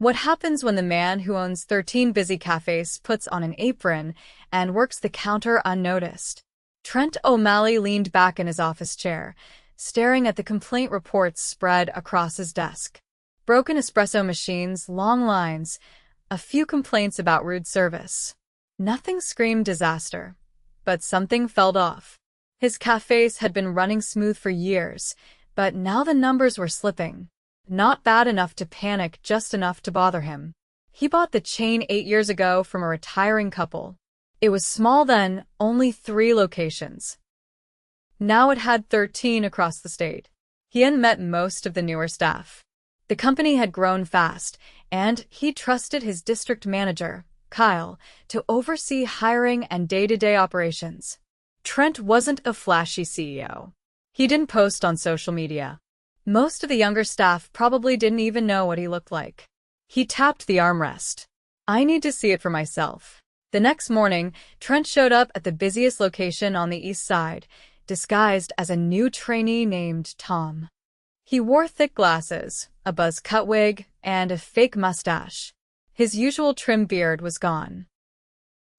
What happens when the man who owns 13 busy cafes puts on an apron and works the counter unnoticed? Trent O'Malley leaned back in his office chair, staring at the complaint reports spread across his desk. Broken espresso machines, long lines, a few complaints about rude service. Nothing screamed disaster, but something felt off. His cafes had been running smooth for years, but now the numbers were slipping. Not bad enough to panic, just enough to bother him. He bought the chain 8 years ago from a retiring couple. It was small then, only 3 locations. Now it had 13 across the state. He hadn't met most of the newer staff. The company had grown fast, and he trusted his district manager, Kyle, to oversee hiring and day-to-day operations. Trent wasn't a flashy CEO. He didn't post on social media. Most of the younger staff probably didn't even know what he looked like. He tapped the armrest. I need to see it for myself. The next morning, Trent showed up at the busiest location on the east side, disguised as a new trainee named Tom. He wore thick glasses, a buzz-cut wig, and a fake mustache. His usual trim beard was gone.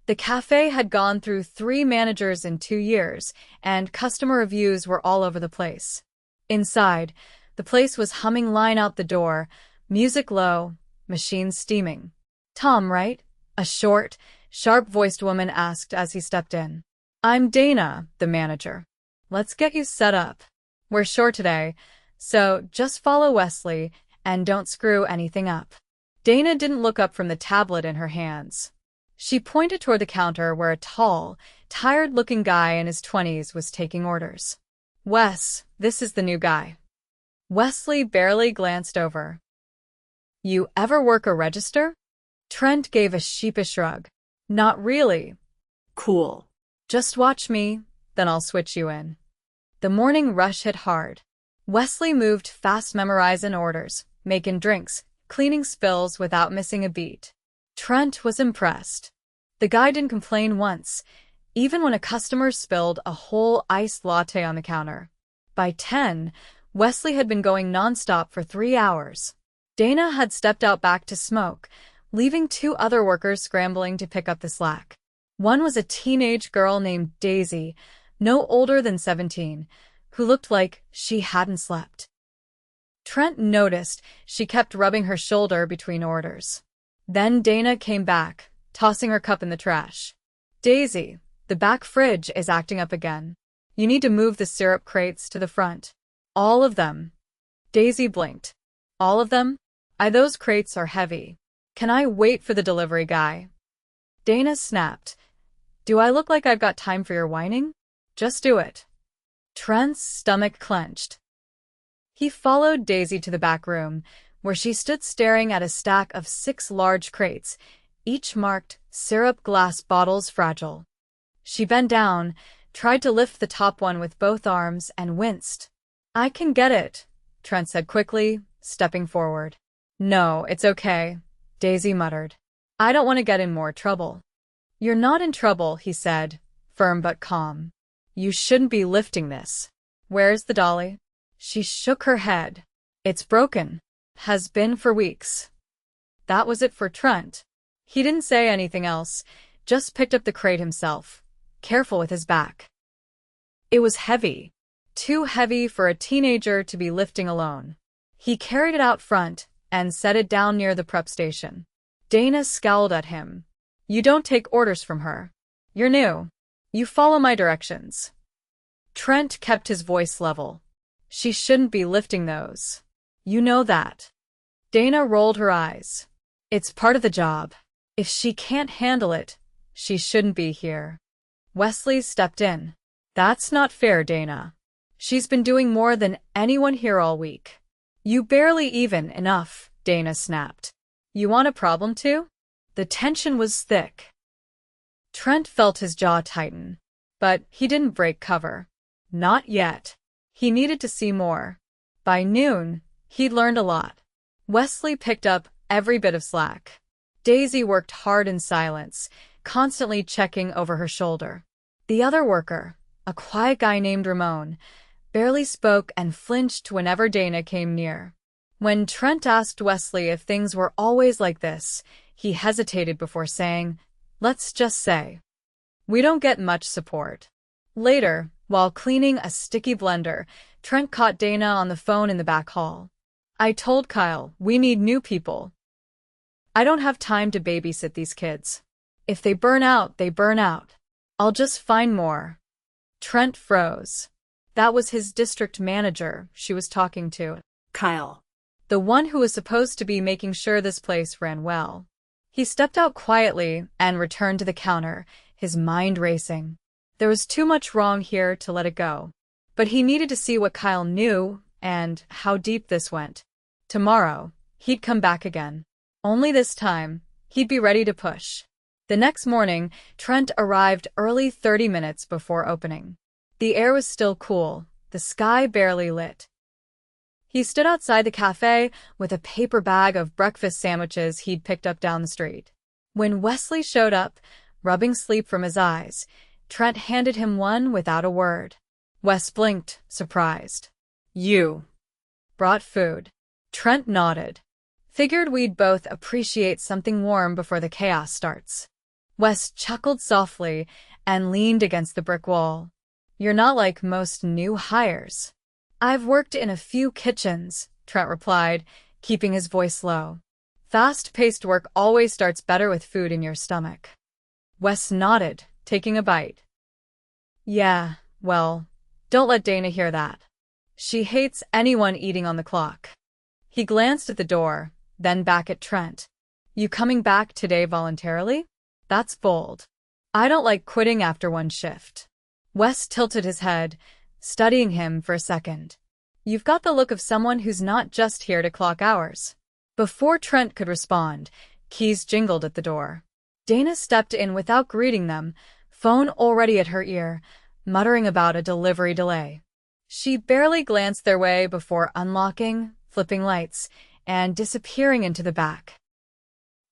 The cafe had gone through 3 managers in 2 years, and customer reviews were all over the place. Inside, the place was humming line out the door, music low, machines steaming. "Tom, right?" a short, sharp-voiced woman asked as he stepped in. "I'm Dana, the manager. Let's get you set up. We're short today, so just follow Wesley and don't screw anything up." Dana didn't look up from the tablet in her hands. She pointed toward the counter where a tall, tired-looking guy in his 20s was taking orders. "Wes, this is the new guy." Wesley barely glanced over. "You ever work a register?" Trent gave a sheepish shrug. "Not really." "Cool. "Just watch me, then I'll switch you in." The morning rush hit hard. Wesley moved fast, memorizing orders, making drinks, cleaning spills without missing a beat. Trent was impressed. The guy didn't complain once, even when a customer spilled a whole iced latte on the counter. By 10, Wesley had been going nonstop for 3 hours. Dana had stepped out back to smoke, leaving 2 other workers scrambling to pick up the slack. One was a teenage girl named Daisy, no older than 17, who looked like she hadn't slept. Trent noticed she kept rubbing her shoulder between orders. Then Dana came back, tossing her cup in the trash. "Daisy, the back fridge is acting up again. You need to move the syrup crates to the front. All of them." Daisy blinked. "All of them? Those crates are heavy. Can I wait for the delivery guy?" Dana snapped. "Do I look like I've got time for your whining? Just do it." Trent's stomach clenched. He followed Daisy to the back room, where she stood staring at a stack of 6 large crates, each marked syrup glass bottles fragile. She bent down, tried to lift the top one with both arms, and winced. "I can get it," Trent said quickly, stepping forward. "No, it's okay," Daisy muttered. "I don't want to get in more trouble." "You're not in trouble," he said, firm but calm. "You shouldn't be lifting this. Where's the dolly?" She shook her head. "It's broken. Has been for weeks." That was it for Trent. He didn't say anything else, just picked up the crate himself, careful with his back. It was heavy. Too heavy for a teenager to be lifting alone. He carried it out front and set it down near the prep station. Dana scowled at him. "You don't take orders from her. You're new. You follow my directions." Trent kept his voice level. "She shouldn't be lifting those. You know that." Dana rolled her eyes. "It's part of the job. If she can't handle it, she shouldn't be here." Wesley stepped in. "That's not fair, Dana. She's been doing more than anyone here all week." "You barely even enough," Dana snapped. "You want a problem too?" The tension was thick. Trent felt his jaw tighten, but he didn't break cover. Not yet. He needed to see more. By noon, he'd learned a lot. Wesley picked up every bit of slack. Daisy worked hard in silence, constantly checking over her shoulder. The other worker, a quiet guy named Ramon, barely spoke and flinched whenever Dana came near. When Trent asked Wesley if things were always like this, he hesitated before saying, "Let's just say, we don't get much support." Later, while cleaning a sticky blender, Trent caught Dana on the phone in the back hall. "I told Kyle, we need new people. I don't have time to babysit these kids. If they burn out, they burn out. I'll just find more." Trent froze. That was his district manager she was talking to. Kyle. The one who was supposed to be making sure this place ran well. He stepped out quietly and returned to the counter, his mind racing. There was too much wrong here to let it go. But he needed to see what Kyle knew and how deep this went. Tomorrow, he'd come back again. Only this time, he'd be ready to push. The next morning, Trent arrived early 30 minutes before opening. The air was still cool, the sky barely lit. He stood outside the cafe with a paper bag of breakfast sandwiches he'd picked up down the street. When Wesley showed up, rubbing sleep from his eyes, Trent handed him one without a word. Wes blinked, surprised. "You brought food?" Trent nodded. "Figured we'd both appreciate something warm before the chaos starts." Wes chuckled softly and leaned against the brick wall. "You're not like most new hires." "I've worked in a few kitchens," Trent replied, keeping his voice low. "Fast-paced work always starts better with food in your stomach." Wes nodded, taking a bite. "Yeah, well, don't let Dana hear that. She hates anyone eating on the clock." He glanced at the door, then back at Trent. "You coming back today voluntarily? That's bold. I don't like quitting after one shift." Wes tilted his head, studying him for a second. "You've got the look of someone who's not just here to clock hours." Before Trent could respond, keys jingled at the door. Dana stepped in without greeting them, phone already at her ear, muttering about a delivery delay. She barely glanced their way before unlocking, flipping lights, and disappearing into the back.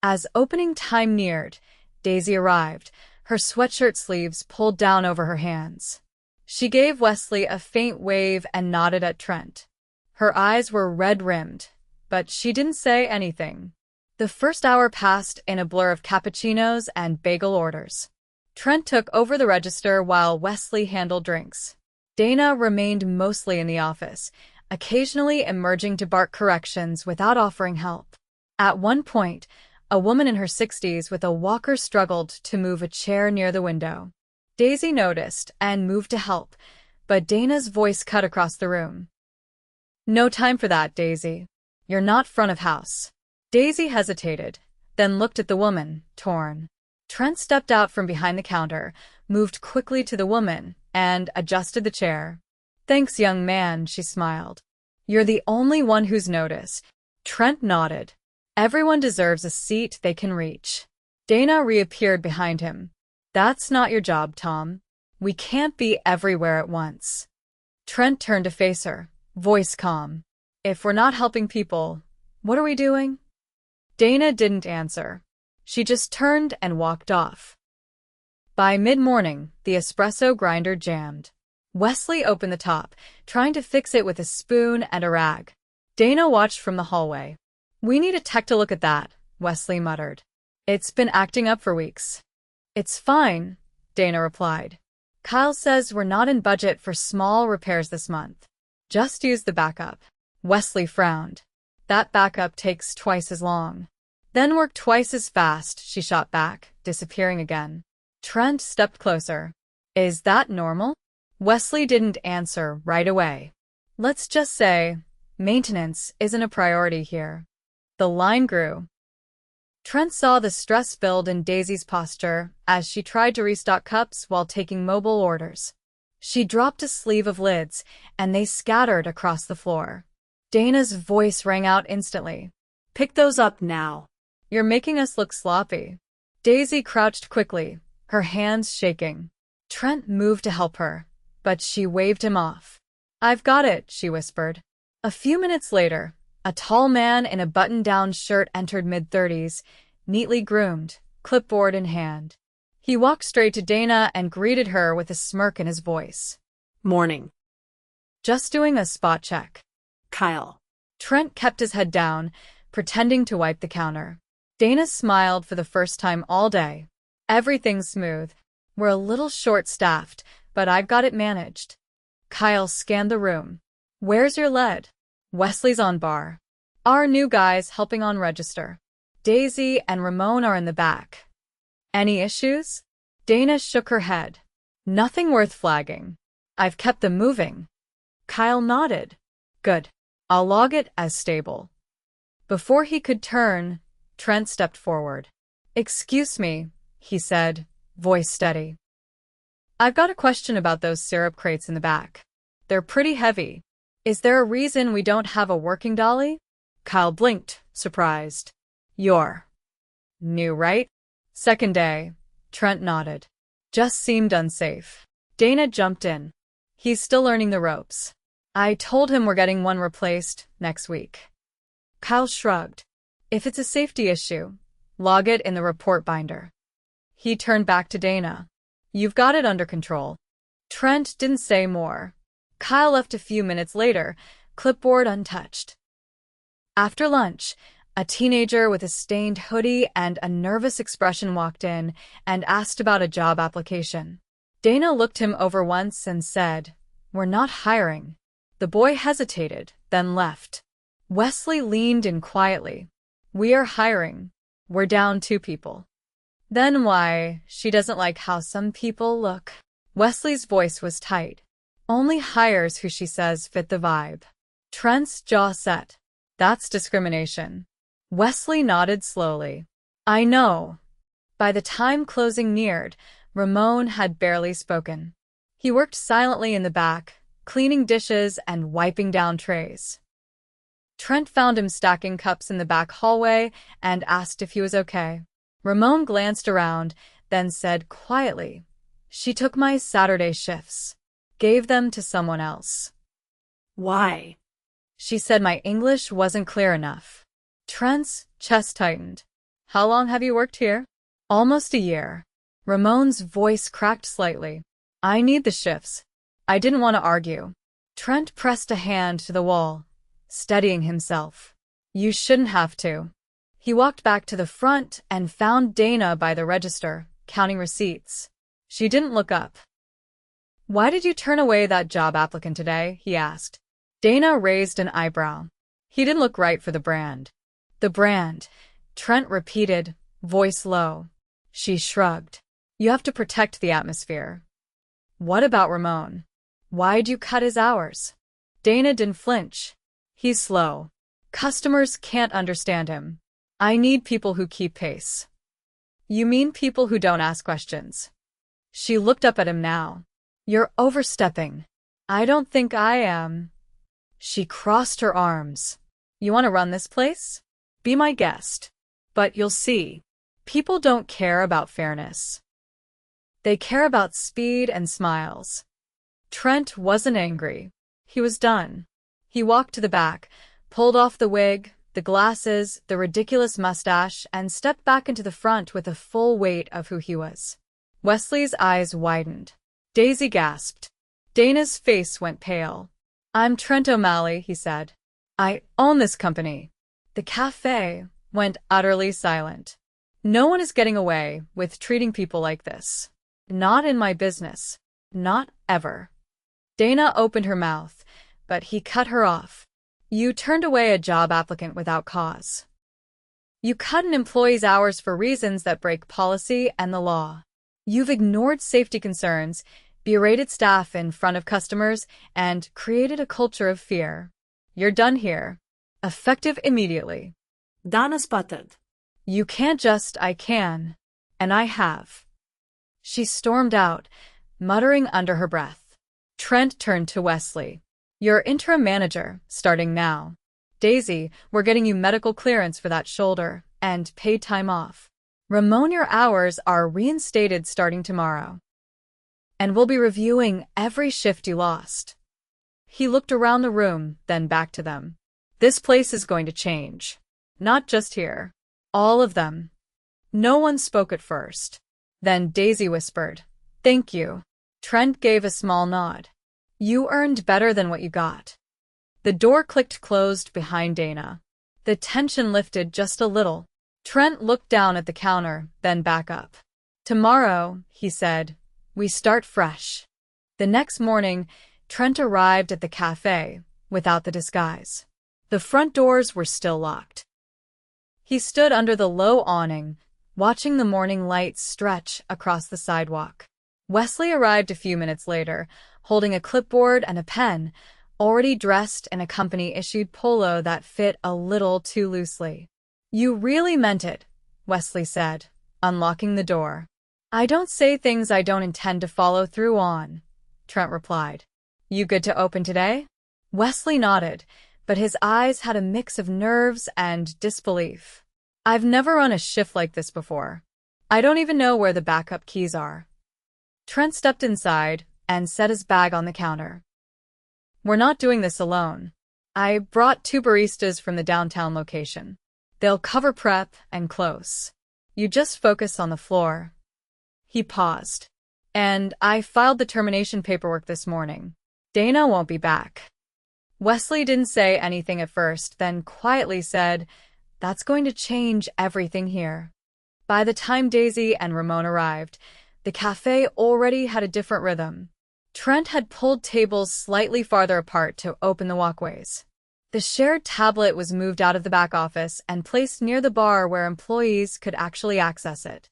As opening time neared, Daisy arrived, her sweatshirt sleeves pulled down over her hands. She gave Wesley a faint wave and nodded at Trent. Her eyes were red-rimmed, but she didn't say anything. The first hour passed in a blur of cappuccinos and bagel orders. Trent took over the register while Wesley handled drinks. Dana remained mostly in the office, occasionally emerging to bark corrections without offering help. At one point, a woman in her 60s with a walker struggled to move a chair near the window. Daisy noticed and moved to help, but Dana's voice cut across the room. "No time for that, Daisy. You're not front of house." Daisy hesitated, then looked at the woman, torn. Trent stepped out from behind the counter, moved quickly to the woman, and adjusted the chair. "Thanks, young man," she smiled. "You're the only one who's noticed." Trent nodded. "Everyone deserves a seat they can reach." Dana reappeared behind him. "That's not your job, Tom. We can't be everywhere at once." Trent turned to face her, voice calm. "If we're not helping people, what are we doing?" Dana didn't answer. She just turned and walked off. By mid-morning, the espresso grinder jammed. Wesley opened the top, trying to fix it with a spoon and a rag. Dana watched from the hallway. "We need a tech to look at that," Wesley muttered. "It's been acting up for weeks." "It's fine," Dana replied. "Kyle says we're not in budget for small repairs this month. Just use the backup." Wesley frowned. "That backup takes twice as long." "Then work twice as fast," she shot back, disappearing again. Trent stepped closer. "Is that normal?" Wesley didn't answer right away. "Let's just say, maintenance isn't a priority here." The line grew. Trent saw the stress build in Daisy's posture as she tried to restock cups while taking mobile orders. She dropped a sleeve of lids, and they scattered across the floor. Dana's voice rang out instantly. "Pick those up now. You're making us look sloppy." Daisy crouched quickly, her hands shaking. Trent moved to help her, but she waved him off. "I've got it," she whispered. A few minutes later, a tall man in a button-down shirt entered mid-30s, neatly groomed, clipboard in hand. He walked straight to Dana and greeted her with a smirk in his voice. "Morning. "Just doing a spot check." Kyle." Trent kept his head down, pretending to wipe the counter. Dana smiled for the first time all day. Everything's smooth. We're a little short-staffed, but I've got it managed. Kyle scanned the room. Where's your lead? Wesley's on bar. Our new guy's helping on register. Daisy and Ramon are in the back. Any issues? Dana shook her head. Nothing worth flagging. I've kept them moving. Kyle nodded. Good. I'll log it as stable. Before he could turn, Trent stepped forward. Excuse me, he said, voice steady. I've got a question about those syrup crates in the back. They're pretty heavy. Is there a reason we don't have a working dolly? Kyle blinked, surprised. You're new, right? Second day. Trent nodded. Just seemed unsafe. Dana jumped in. He's still learning the ropes. I told him we're getting one replaced next week. Kyle shrugged. If it's a safety issue, log it in the report binder. He turned back to Dana. You've got it under control. Trent didn't say more. Kyle left a few minutes later, clipboard untouched. After lunch, a teenager with a stained hoodie and a nervous expression walked in and asked about a job application. Dana looked him over once and said, We're not hiring. The boy hesitated, then left. Wesley leaned in quietly. We are hiring. We're down 2 people. Then why, she doesn't like how some people look. Wesley's voice was tight. Only hires who she says fit the vibe. Trent's jaw set. That's discrimination. Wesley nodded slowly. I know. By the time closing neared, Ramon had barely spoken. He worked silently in the back, cleaning dishes and wiping down trays. Trent found him stacking cups in the back hallway and asked if he was okay. Ramon glanced around, then said quietly, She took my Saturday shifts. Gave them to someone else. Why? She said my English wasn't clear enough. Trent's chest tightened. How long have you worked here? Almost a year. Ramon's voice cracked slightly. I need the shifts. I didn't want to argue. Trent pressed a hand to the wall, steadying himself. You shouldn't have to. He walked back to the front and found Dana by the register, counting receipts. She didn't look up. Why did you turn away that job applicant today? He asked. Dana raised an eyebrow. He didn't look right for the brand. The brand, Trent repeated, voice low. She shrugged. You have to protect the atmosphere. What about Ramon? Why'd you cut his hours? Dana didn't flinch. He's slow. Customers can't understand him. I need people who keep pace. You mean people who don't ask questions? She looked up at him now. You're overstepping. I don't think I am. She crossed her arms. You want to run this place? Be my guest. But you'll see. People don't care about fairness. They care about speed and smiles. Trent wasn't angry. He was done. He walked to the back, pulled off the wig, the glasses, the ridiculous mustache, and stepped back into the front with the full weight of who he was. Wesley's eyes widened. Daisy gasped. Dana's face went pale. I'm Trent O'Malley, he said. I own this company. The cafe went utterly silent. No one is getting away with treating people like this. Not in my business. Not ever. Dana opened her mouth, but he cut her off. You turned away a job applicant without cause. You cut an employee's hours for reasons that break policy and the law. You've ignored safety concerns, berated staff in front of customers, and created a culture of fear. You're done here. Effective immediately. Dana sputtered. You can't just, I can. And I have. She stormed out, muttering under her breath. Trent turned to Wesley. You're interim manager, starting now. Daisy, we're getting you medical clearance for that shoulder, and paid time off. Ramon, your hours are reinstated starting tomorrow. And we'll be reviewing every shift you lost. He looked around the room, then back to them. This place is going to change. Not just here. All of them. No one spoke at first. Then Daisy whispered, Thank you. Trent gave a small nod. You earned better than what you got. The door clicked closed behind Dana. The tension lifted just a little. Trent looked down at the counter, then back up. "Tomorrow," he said, "we start fresh." The next morning, Trent arrived at the cafe without the disguise. The front doors were still locked. He stood under the low awning, watching the morning light stretch across the sidewalk. Wesley arrived a few minutes later, holding a clipboard and a pen, already dressed in a company-issued polo that fit a little too loosely. "You really meant it," Wesley said, unlocking the door. "I don't say things I don't intend to follow through on," Trent replied. "You good to open today?" Wesley nodded, but his eyes had a mix of nerves and disbelief. "I've never run a shift like this before. I don't even know where the backup keys are." Trent stepped inside and set his bag on the counter. "We're not doing this alone. I brought 2 baristas from the downtown location. They'll cover prep and close. You just focus on the floor." He paused. "And I filed the termination paperwork this morning. Dana won't be back." Wesley didn't say anything at first, then quietly said, "That's going to change everything here." By the time Daisy and Ramon arrived, the cafe already had a different rhythm. Trent had pulled tables slightly farther apart to open the walkways. The shared tablet was moved out of the back office and placed near the bar where employees could actually access it.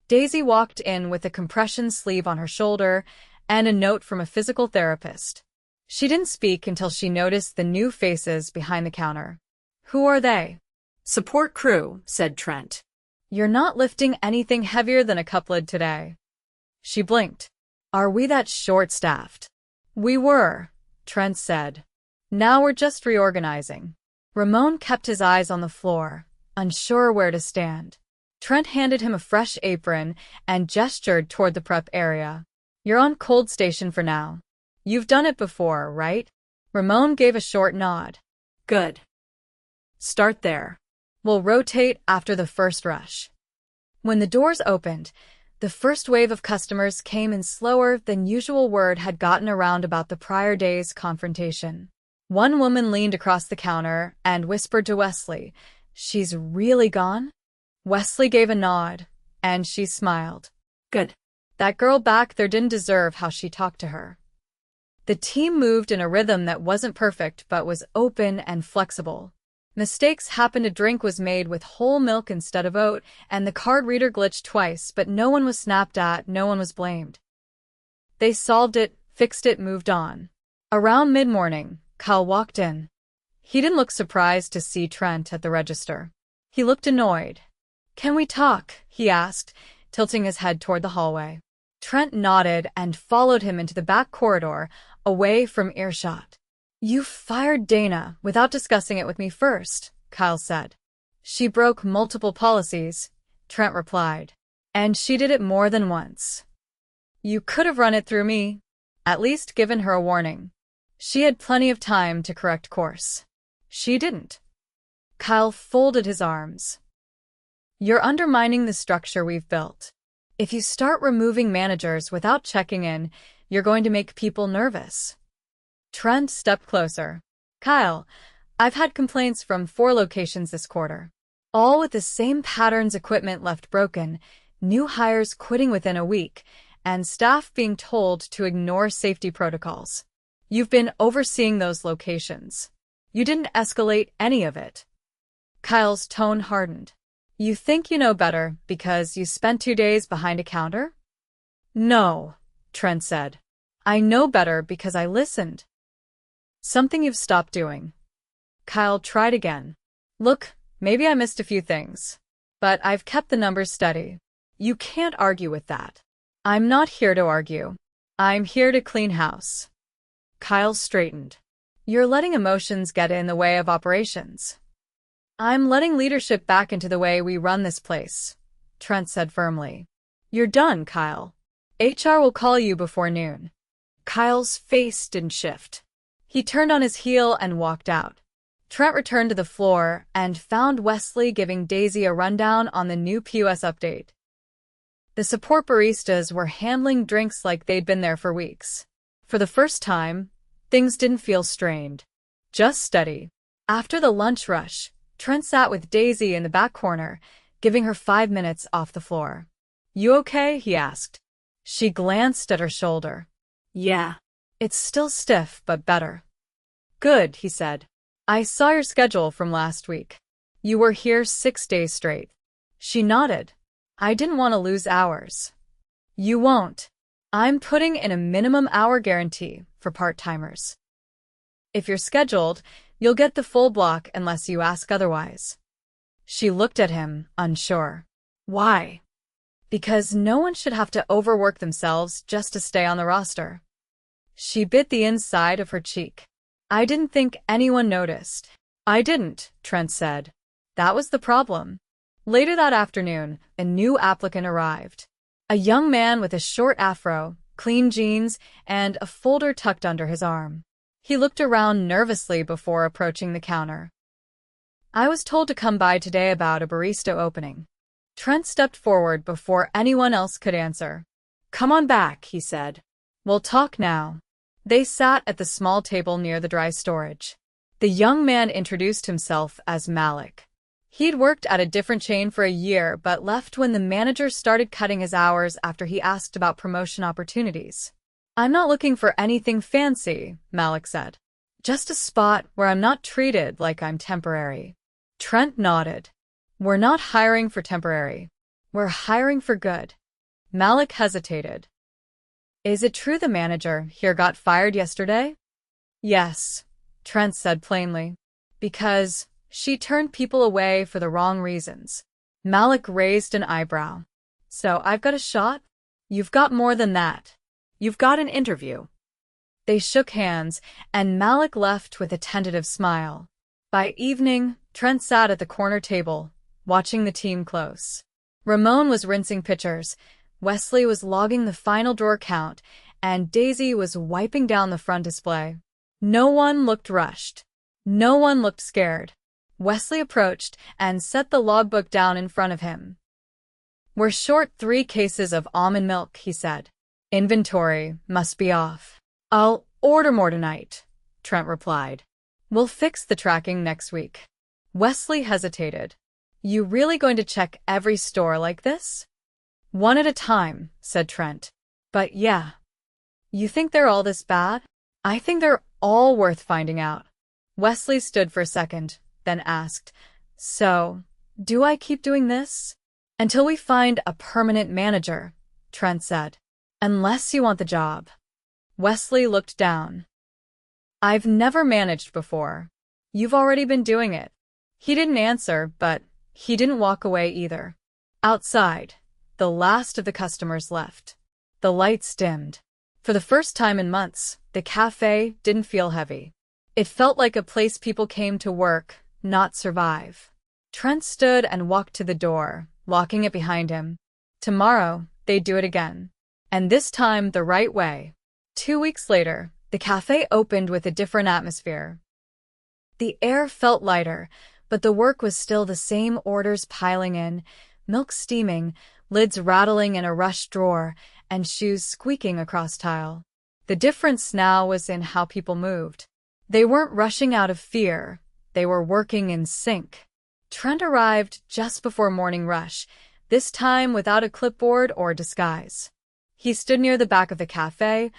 Daisy walked in with a compression sleeve on her shoulder and a note from a physical therapist. She didn't speak until she noticed the new faces behind the counter. "Who are they?" "Support crew," said Trent. "You're not lifting anything heavier than a cup lid today." She blinked. "Are we that short-staffed?" "We were," Trent said. "Now we're just reorganizing." Ramon kept his eyes on the floor, unsure where to stand. Trent handed him a fresh apron and gestured toward the prep area. "You're on cold station for now. You've done it before, right?" Ramon gave a short nod. "Good. Start there. We'll rotate after the first rush." When the doors opened, the first wave of customers came in slower than usual. Word had gotten around about the prior day's confrontation. One woman leaned across the counter and whispered to Wesley, "She's really gone?" Wesley gave a nod, and she smiled. "Good. That girl back there didn't deserve how she talked to her." The team moved in a rhythm that wasn't perfect but was open and flexible. Mistakes happened. A drink was made with whole milk instead of oat, and the card reader glitched twice, but no one was snapped at, no one was blamed. They solved it, fixed it, moved on. Around mid-morning, Kyle walked in. He didn't look surprised to see Trent at the register. He looked annoyed. "Can we talk?" he asked, tilting his head toward the hallway. Trent nodded and followed him into the back corridor, away from earshot. "You fired Dana without discussing it with me first," Kyle said. "She broke multiple policies," Trent replied. "And she did it more than once. You could have run it through me, at least given her a warning. She had plenty of time to correct course. She didn't." Kyle folded his arms. "You're undermining the structure we've built. If you start removing managers without checking in, you're going to make people nervous." Trent stepped closer. "Kyle, I've had complaints from 4 locations this quarter. All with the same patterns: equipment left broken, new hires quitting within a week, and staff being told to ignore safety protocols. You've been overseeing those locations. You didn't escalate any of it." Kyle's tone hardened. "You think you know better because you spent 2 days behind a counter?" "No," Trent said. "I know better because I listened." "Something you've stopped doing." Kyle tried again. "Look, maybe I missed a few things, but I've kept the numbers steady. You can't argue with that." "I'm not here to argue. I'm here to clean house." Kyle straightened. "You're letting emotions get in the way of operations." "I'm letting leadership back into the way we run this place," Trent said firmly. "You're done, Kyle. HR will call you before noon." Kyle's face didn't shift. He turned on his heel and walked out. Trent returned to the floor and found Wesley giving Daisy a rundown on the new POS update. The support baristas were handling drinks like they'd been there for weeks. For the first time, things didn't feel strained. Just steady. After the lunch rush, Trent sat with Daisy in the back corner, giving her 5 minutes off the floor. You okay? He asked. She glanced at her shoulder. Yeah. It's still stiff, but better. Good, he said. I saw your schedule from last week. You were here 6 days straight. She nodded. I didn't want to lose hours. You won't. I'm putting in a minimum hour guarantee for part-timers. If you're scheduled, you'll get the full block unless you ask otherwise. She looked at him, unsure. Why? Because no one should have to overwork themselves just to stay on the roster. She bit the inside of her cheek. I didn't think anyone noticed. I didn't, Trent said. That was the problem. Later that afternoon, a new applicant arrived. A young man with a short afro, clean jeans, and a folder tucked under his arm. He looked around nervously before approaching the counter. I was told to come by today about a barista opening. Trent stepped forward before anyone else could answer. Come on back, he said. We'll talk now. They sat at the small table near the dry storage. The young man introduced himself as Malik. He'd worked at a different chain for a year but left when the manager started cutting his hours after he asked about promotion opportunities. I'm not looking for anything fancy, Malik said. Just a spot where I'm not treated like I'm temporary. Trent nodded. We're not hiring for temporary. We're hiring for good. Malik hesitated. Is it true the manager here got fired yesterday? Yes, Trent said plainly. Because she turned people away for the wrong reasons. Malik raised an eyebrow. So I've got a shot? You've got more than that. You've got an interview. They shook hands, and Malik left with a tentative smile. By evening, Trent sat at the corner table, watching the team close. Ramon was rinsing pitchers, Wesley was logging the final drawer count, and Daisy was wiping down the front display. No one looked rushed. No one looked scared. Wesley approached and set the logbook down in front of him. We're short 3 cases of almond milk, he said. Inventory must be off. I'll order more tonight, Trent replied. We'll fix the tracking next week. Wesley hesitated. You really going to check every store like this? One at a time, said Trent. But yeah. You think they're all this bad? I think they're all worth finding out. Wesley stood for a second, then asked, So, do I keep doing this? Until we find a permanent manager, Trent said. Unless you want the job. Wesley looked down. I've never managed before. You've already been doing it. He didn't answer, but he didn't walk away either. Outside, the last of the customers left. The lights dimmed. For the first time in months, the cafe didn't feel heavy. It felt like a place people came to work, not survive. Trent stood and walked to the door, locking it behind him. Tomorrow, they'd do it again. And this time the right way. 2 weeks later, the cafe opened with a different atmosphere. The air felt lighter, but the work was still the same, orders piling in, milk steaming, lids rattling in a rushed drawer, and shoes squeaking across tile. The difference now was in how people moved. They weren't rushing out of fear, they were working in sync. Trent arrived just before morning rush, this time without a clipboard or disguise. He stood near the back of the cafe,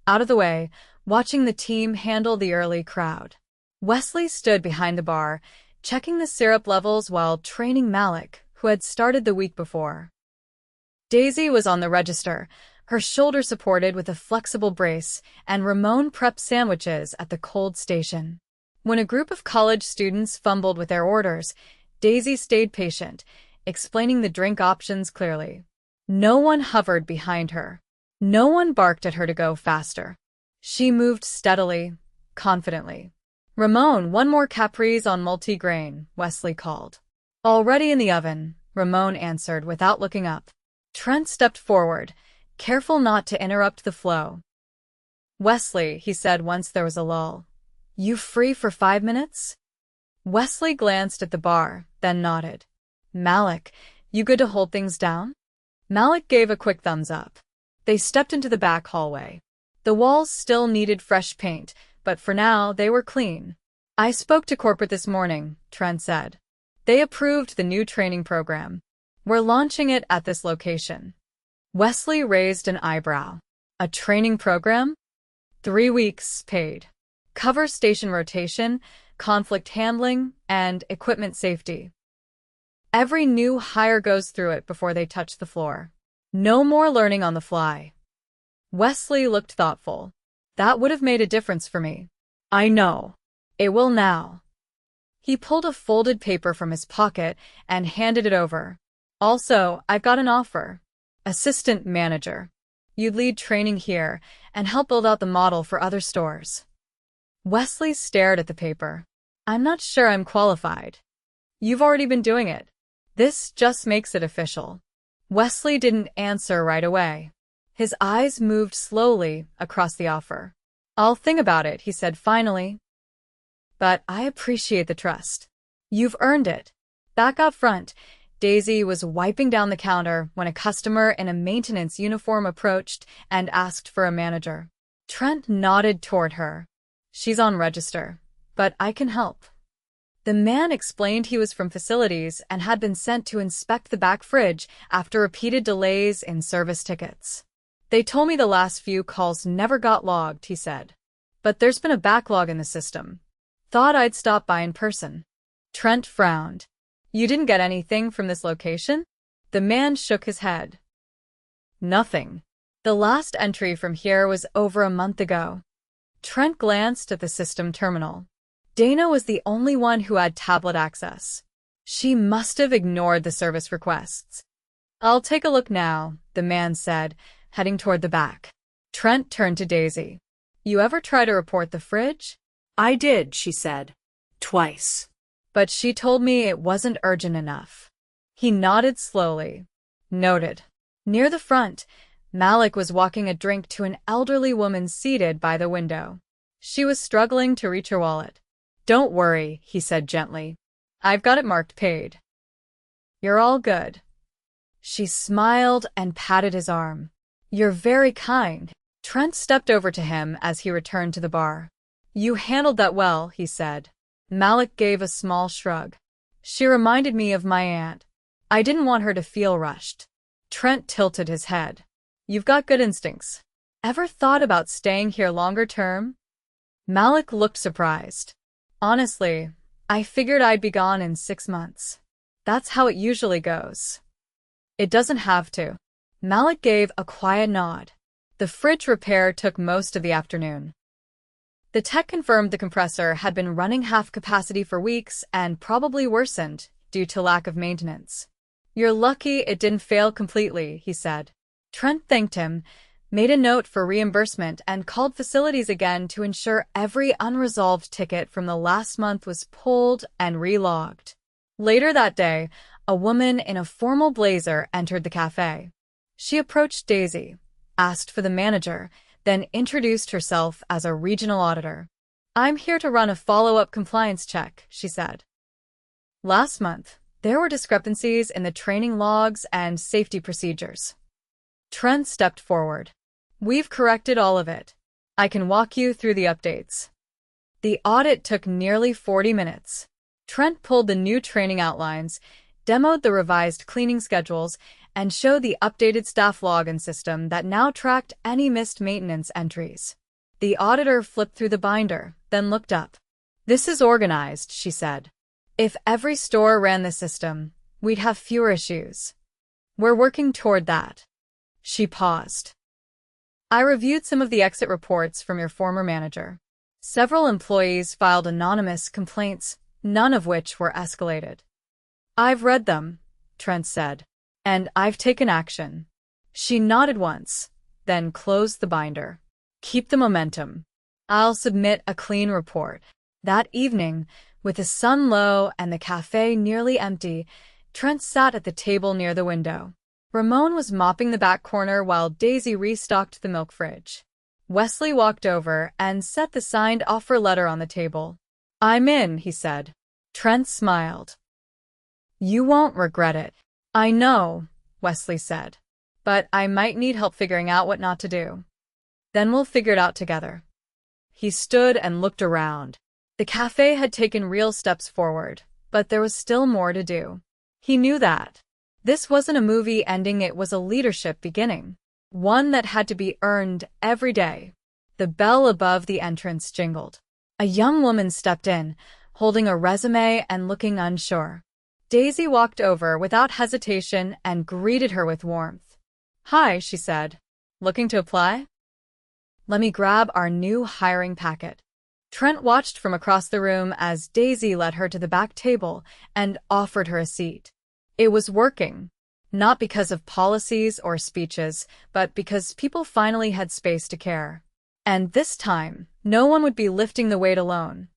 out of the way, watching the team handle the early crowd. Wesley stood behind the bar, checking the syrup levels while training Malik, who had started the week before. Daisy was on the register, her shoulder supported with a flexible brace, and Ramon prepped sandwiches at the cold station. When a group of college students fumbled with their orders, Daisy stayed patient, explaining the drink options clearly. No one hovered behind her. No one barked at her to go faster. She moved steadily, confidently. Ramon, 1 more Capri's on multi-grain, Wesley called. Already in the oven, Ramon answered without looking up. Trent stepped forward, careful not to interrupt the flow. Wesley, he said once there was a lull. You free for 5 minutes? Wesley glanced at the bar, then nodded. Malik, you good to hold things down? Malik gave a quick thumbs up. They stepped into the back hallway. The walls still needed fresh paint, but for now they were clean. I spoke to corporate this morning, Trent said. They approved the new training program. We're launching it at this location. Wesley raised an eyebrow. A training program? 3 weeks paid. Covers station rotation, conflict handling, and equipment safety. Every new hire goes through it before they touch the floor. No more learning on the fly. Wesley looked thoughtful. That would have made a difference for me. I know. It will now. He pulled a folded paper from his pocket and handed it over. Also, I've got an offer. Assistant manager. You'd lead training here and help build out the model for other stores. Wesley stared at the paper. I'm not sure I'm qualified. You've already been doing it. This just makes it official. Wesley didn't answer right away. His eyes moved slowly across the offer. I'll think about it, he said finally. But I appreciate the trust. You've earned it. Back up front, Daisy was wiping down the counter when a customer in a maintenance uniform approached and asked for a manager. Trent nodded toward her. She's on register, but I can help. The man explained he was from facilities and had been sent to inspect the back fridge after repeated delays in service tickets. They told me the last few calls never got logged, he said. But there's been a backlog in the system. Thought I'd stop by in person. Trent frowned. You didn't get anything from this location? The man shook his head. Nothing. The last entry from here was over a month ago. Trent glanced at the system terminal. Dana was the only one who had tablet access. She must have ignored the service requests. I'll take a look now, the man said, heading toward the back. Trent turned to Daisy. You ever try to report the fridge? I did, she said. Twice. But she told me it wasn't urgent enough. He nodded slowly. Noted. Near the front, Malik was walking a drink to an elderly woman seated by the window. She was struggling to reach her wallet. Don't worry, he said gently. I've got it marked paid. You're all good. She smiled and patted his arm. You're very kind. Trent stepped over to him as he returned to the bar. You handled that well, he said. Malik gave a small shrug. She reminded me of my aunt. I didn't want her to feel rushed. Trent tilted his head. You've got good instincts. Ever thought about staying here longer term? Malik looked surprised. Honestly, I figured I'd be gone in 6 months. That's how it usually goes. It doesn't have to. Malik gave a quiet nod. The fridge repair took most of the afternoon. The tech confirmed the compressor had been running half capacity for weeks and probably worsened due to lack of maintenance. You're lucky it didn't fail completely, he said. Trent thanked him, made a note for reimbursement, and called facilities again to ensure every unresolved ticket from the last month was pulled and relogged. Later that day, a woman in a formal blazer entered the cafe. She approached Daisy, asked for the manager, then introduced herself as a regional auditor. I'm here to run a follow-up compliance check, she said. Last month, there were discrepancies in the training logs and safety procedures. Trent stepped forward. We've corrected all of it. I can walk you through the updates. The audit took nearly 40 minutes. Trent pulled the new training outlines, demoed the revised cleaning schedules, and showed the updated staff login system that now tracked any missed maintenance entries. The auditor flipped through the binder, then looked up. This is organized, she said. If every store ran the system, we'd have fewer issues. We're working toward that. She paused. I reviewed some of the exit reports from your former manager. Several employees filed anonymous complaints, none of which were escalated. I've read them, Trent said. And I've taken action. She nodded once, then closed the binder. Keep the momentum. I'll submit a clean report. That evening, with the sun low and the cafe nearly empty, Trent sat at the table near the window. Ramon was mopping the back corner while Daisy restocked the milk fridge. Wesley walked over and set the signed offer letter on the table. I'm in, he said. Trent smiled. You won't regret it. I know, Wesley said, but I might need help figuring out what not to do. Then we'll figure it out together. He stood and looked around. The cafe had taken real steps forward, but there was still more to do. He knew that. This wasn't a movie ending, it was a leadership beginning. One that had to be earned every day. The bell above the entrance jingled. A young woman stepped in, holding a resume and looking unsure. Daisy walked over without hesitation and greeted her with warmth. "Hi," she said. "Looking to apply?" "Let me grab our new hiring packet." Trent watched from across the room as Daisy led her to the back table and offered her a seat. It was working. Not because of policies or speeches, but because people finally had space to care. And this time, no one would be lifting the weight alone.